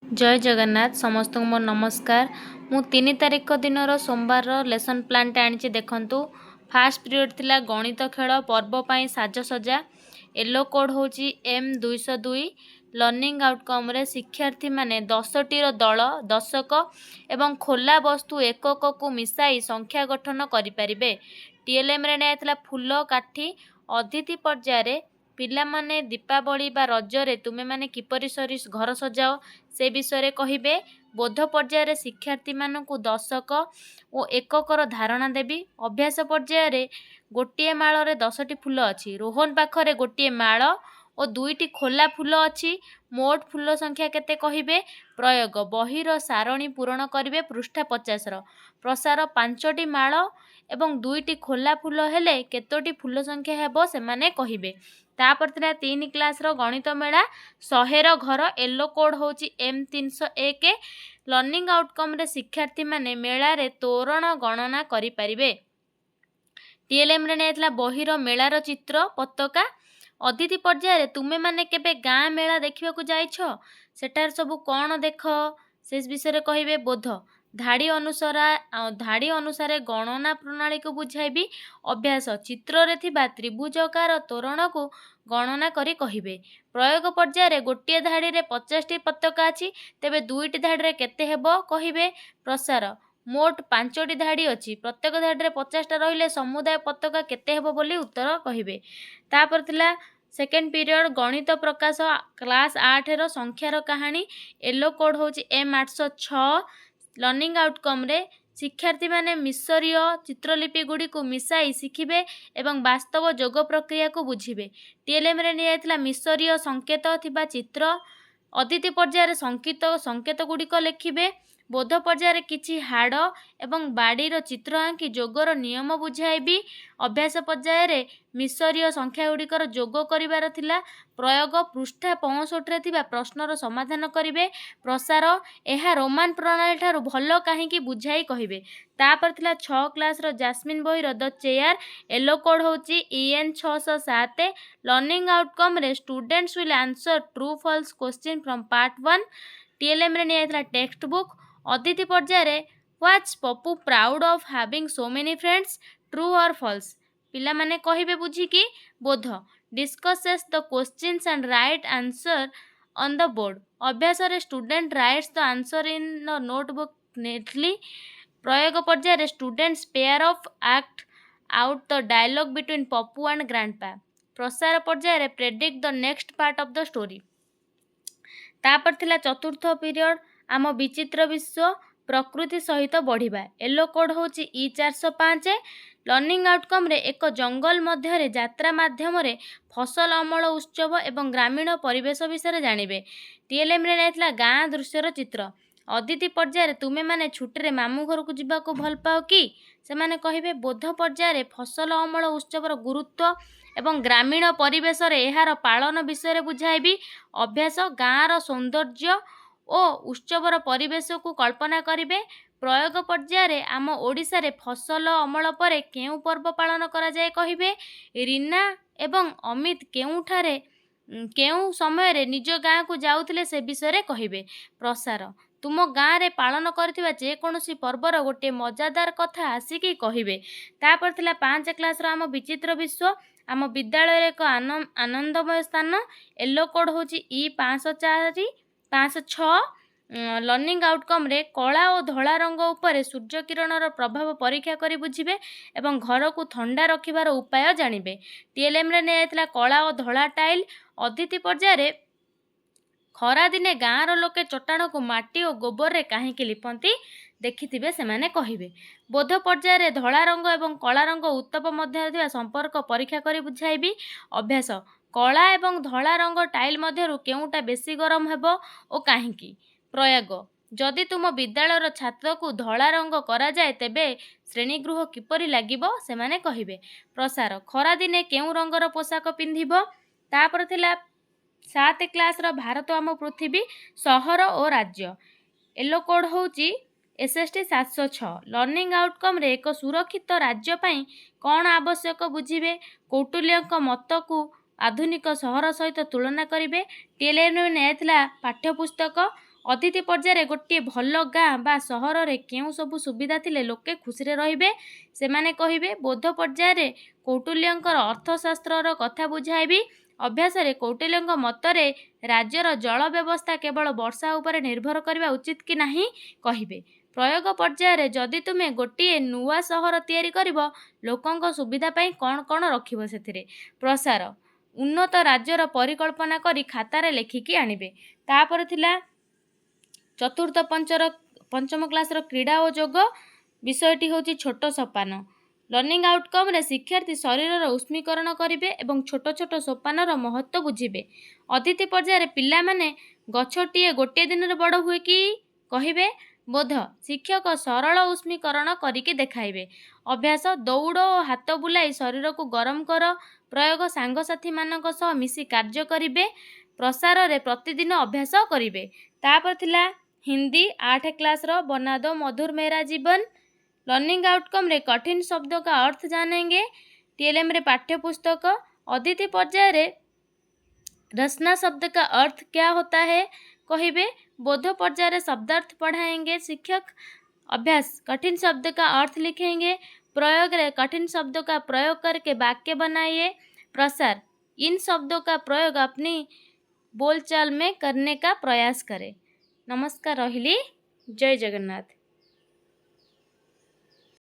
जय जगन्नाथ समस्त को मोर नमस्कार। मु 3 तारिख दिन सोमवार लेसन प्लान आनी देखु। फास्ट पीरियड थिला गणित खेल पर्व पाई साजसजा। येलो कोड होची M202। लर्निंग आउटकम रे शिक्षार्थी माने 10टी दल दशक एवं खोला वस्तु एकक को मिसाई संख्या गठन करि परिबे। टीएलएम रे नेथिला फूल काठी। अतिथि पर्याय पिला माने दीपावली बा रजरे तुमे माने किपरि घर सजाओ से विषय कहिबे। बोध पर्याय शिक्षार्थी मानकु दशक और एककर धारणा देवी। अभ्यास पर्याय गोटे माल 10टी फूल अच्छी। रोहन पाखरे गोटे माल और 2टी खोला फूल अच्छी। मोट फूल संख्या केते कहिबे। प्रयोग बहिर सारणी पूरण करिवे पृष्ठा 50 प्रसार 5टी माल एवं 2टी खोला फूल हेले केतोटी फूल संख्या हेबो से माने कहिबे। तापर 3 क्लास गणित मेला 100 घर। येलो कोड होची M301। लर्निंग आउटकम रे शिक्षार्थी माने मेला रे तोरण गणना करि परिबे। टीएलएम रे नेतला बहिर मेलार चित्र पताका। अतिथि पर्याय तुमे माने केबे गाँ मेला देखिबा को जाइछो सेटार सब कोन देख से विषय कहिबे। बोध धाड़ी अनुसार गणना प्रणाली को बुझाइबी। अभ्यास चित्र रे थिबा त्रिभुजाकार तोरण को गणना करी कहिबे। प्रयोग पर्याय गोटे धाड़ी रे 50टी पताका अछि तेबे 2टी धाड़ी रे केते हेबो कहिबे। प्रसार मोट 5टी धाड़ी अछि प्रत्येक धाड़ी रे 50टा रहिले समुदाय पताका केते हेबो बोली उत्तर कहिबे। तापर थिला सेकेंड पीरियड गणित प्रकाश क्लास 8 रो संख्यार कहानी। येलो कोड होची M806। लर्निंग आउटकम रे शिक्षार्थी माने मिसरीय चित्रलिपि गुडी को मिसाई शिखिबे एवं वास्तव जोग प्रक्रिया को बुझिबे। टीएलएम रे नियाइतला मिसरीय संकेत थिबा चित्र। अतिथि पर्याय संकेत गुडी लिखिबे। बोध पर्याय किछि हाड़ एवं बाड़ीर चित्र आंकी जोगर नियम बुझाइबी। अभ्यास पर्याय मिसरीय संख्या गुड़िकर जोग करिवार थिला। प्रयोग पृष्ठा 65 रे थिबा प्रश्नर समाधान करिवे। प्रसार एहा रोमान प्रणाली ठारू भल काहींकी बुझाई कहिबे। तापर थिला 6 क्लास रो जास्मिन बहिर द चेयर। येलो कोड होची EN607। लर्निंग आउटकम रे students will answer true false question from part 1। TLM रे नियाइतला टेक्स्ट बुक। अतिथि पर्याय what's Pappu proud of having so many friends true और फॉल्स पिला माने कहिबे बुझिकी। बोध discusses the questions and write answer on the board. अभ्यास रे student writes the answer in the notebook neatly. प्रयोग पर्याय students pair off act out the dialogue between Pappu and grandpa. प्रसार पर्याय predict the next part of the story. तापर थिला चतुर्थ period आम विचित्र विश्व प्रकृति सहित बढ़िबा। येलो कोड होची E405। लर्निंग आउटकम रे एक जंगल मध्य यात्रा माध्यम रे फसल अमल उत्सव एवं ग्रामीण परिवेश विषय जानिबे। टीएलएम रे नाइतला गाँ दृश्यर चित्र। अतिथि पर्याय तुमे माने छुट्टी रे मामू घर को जिबा को भल पाओ कि से माने कहिबे। बोध पर्याय फसल अमल उत्सवर गुरुत्व एवं ग्रामीण परिवेश रे एहार पालन विषय बुझाइबी। अभ्यास गाँर सौंदर्य ओ उत्सवर परिवेश को कल्पना करिवे। प्रयोग पर्याय आम ओडिशा रे फसल अमल परे केउ पर्व पालन करा जाए कहिबे। रीना एवं अमित केउ समय रे निज गाँ को जाउथिले से विषय कहिबे। प्रसार तुम गाँ रे पालन करथिबा जे कोनोसी पर्वर गोटे मजादार कथा आसिकी कहिबे। तापर थिला 5 क्लास रो आम विचित्र विश्व आम विद्यालय रे एक आनंदमय स्थान। येलो कोड होची E506। लर्निंग आउटकम रे कला और धला रंग उपरे सूर्य किरणर प्रभाव परीक्षा करी बुझिबे एवं घर को ठंडा रखिबार उपाय जानिबे। टीएलएम रे नेइतला कला और धला टाइल। अतिथि पर्याय खरा दिने गाँर लोके चट्टाण को माटी और गोबर रे काहींकी लिपंती देखिथिबे से माने कहिबे। बोध पर्याय धला रंग एवं कला रंग उत्तप मध्य थिबा संपर्क परीक्षा करी बुझाइबी। अभ्यास कला एवं धला रंग टाइल मध्यरु केउटा बेसी गरम हेबो ओ काहींकी। प्रयोग जदि तुम विद्यालयर छात्र को धला रंग करा जाए तेबे श्रेणीगृह किपरि लागिबो से माने कहिबे। प्रसार खरा दिने केउ रंगर पोशाक पिंधिबो। तापर थिला 7 क्लास रो भारत आम पृथ्वी सहर और राज्य। येलो कोड होची SST 706। लर्निंग आउटकम रे एक सुरक्षित राज्य पाई कौन आवश्यक बुझिबे। कौटिल्यक मत को आधुनिक सहर सहित तुलना करिवे। टीएलएम ने पाठ्यपुस्तक। ଅତିଥି ପର୍ଯ୍ୟାୟରେ ଗୋଟିଏ ଭଲ ଗାଁ ବା ସହରରେ କେଉଁ ସବୁ ସୁବିଧା ଥିଲେ ଲୋକେ ଖୁସିରେ ରହିବେ ସେମାନେ କହିବେ। ବୋଧ ପର୍ଯ୍ୟାୟରେ କୌଟିଲ୍ୟଙ୍କର ଅର୍ଥଶାସ୍ତ୍ରର କଥା ବୁଝାଇବି। ଅଭ୍ୟାସରେ କୌଟିଲ୍ୟଙ୍କ ମତରେ ରାଜ୍ୟର ଜଳ ବ୍ୟବସ୍ଥା କେବଳ ବର୍ଷା ଉପରେ ନିର୍ଭର କରିବା ଉଚିତ କି ନାହିଁ କହିବେ। ପ୍ରୟୋଗ ପର୍ଯ୍ୟାୟରେ ଯଦି ତୁମେ ଗୋଟିଏ ନୂଆ ସହର ତିଆରି କରିବ ଲୋକଙ୍କ ସୁବିଧା ପାଇଁ କ'ଣ କ'ଣ ରଖିବ ସେଥିରେ। ପ୍ରସାର ଉନ୍ନତ ରାଜ୍ୟର ପରିକଳ୍ପନା କରି ଖାତାରେ ଲେଖିକି ଆଣିବେ। ତାପରେ ଥିଲା ଚତୁର୍ଥ ପଞ୍ଚମ କ୍ଲାସର କ୍ରୀଡ଼ା ଓ ଯୋଗ। ବିଷୟଟି ହେଉଛି ଛୋଟ ସୋପାନ। ଲର୍ଣ୍ଣିଂ ଆଉଟକମ୍ରେ ଶିକ୍ଷାର୍ଥୀ ଶରୀରର ଉଷ୍ମୀକରଣ କରିବେ ଏବଂ ଛୋଟ ଛୋଟ ସୋପାନର ମହତ୍ତ୍ୱ ବୁଝିବେ। ଅତିଥି ପର୍ଯ୍ୟାୟରେ ପିଲାମାନେ ଗଛଟିଏ ଗୋଟିଏ ଦିନରେ ବଡ଼ ହୁଏ କି କହିବେ। ବୋଧ ଶିକ୍ଷକ ସରଳ ଉଷ୍ମୀକରଣ କରିକି ଦେଖାଇବେ। ଅଭ୍ୟାସ ଦୌଡ଼ ଓ ହାତ ବୁଲାଇ ଶରୀରକୁ ଗରମ କର। ପ୍ରୟୋଗ ସାଙ୍ଗସାଥୀମାନଙ୍କ ସହ ମିଶି କାର୍ଯ୍ୟ କରିବେ। ପ୍ରସାରରେ ପ୍ରତିଦିନ ଅଭ୍ୟାସ କରିବେ। ତାପରେ ଥିଲା हिंदी 8 क्लास रो बना दो मधुर मेरा जीवन। लर्निंग आउटकम रे कठिन शब्दों का अर्थ जानेंगे। टीएलएम रे पाठ्य पुस्तक। अतिथि पर्याय रे रचना शब्द का अर्थ क्या होता है कहिबे। बोध पर्याय रे शब्दार्थ पढ़ाएंगे शिक्षक। अभ्यास कठिन शब्द का अर्थ लिखेंगे। प्रयोग रे कठिन शब्दों का प्रयोग करके वाक्य बनाइए। प्रसार इन शब्दों का प्रयोग अपनी बोलचाल में करने का प्रयास करें। नमस्कार रहिली। जय जगन्नाथ।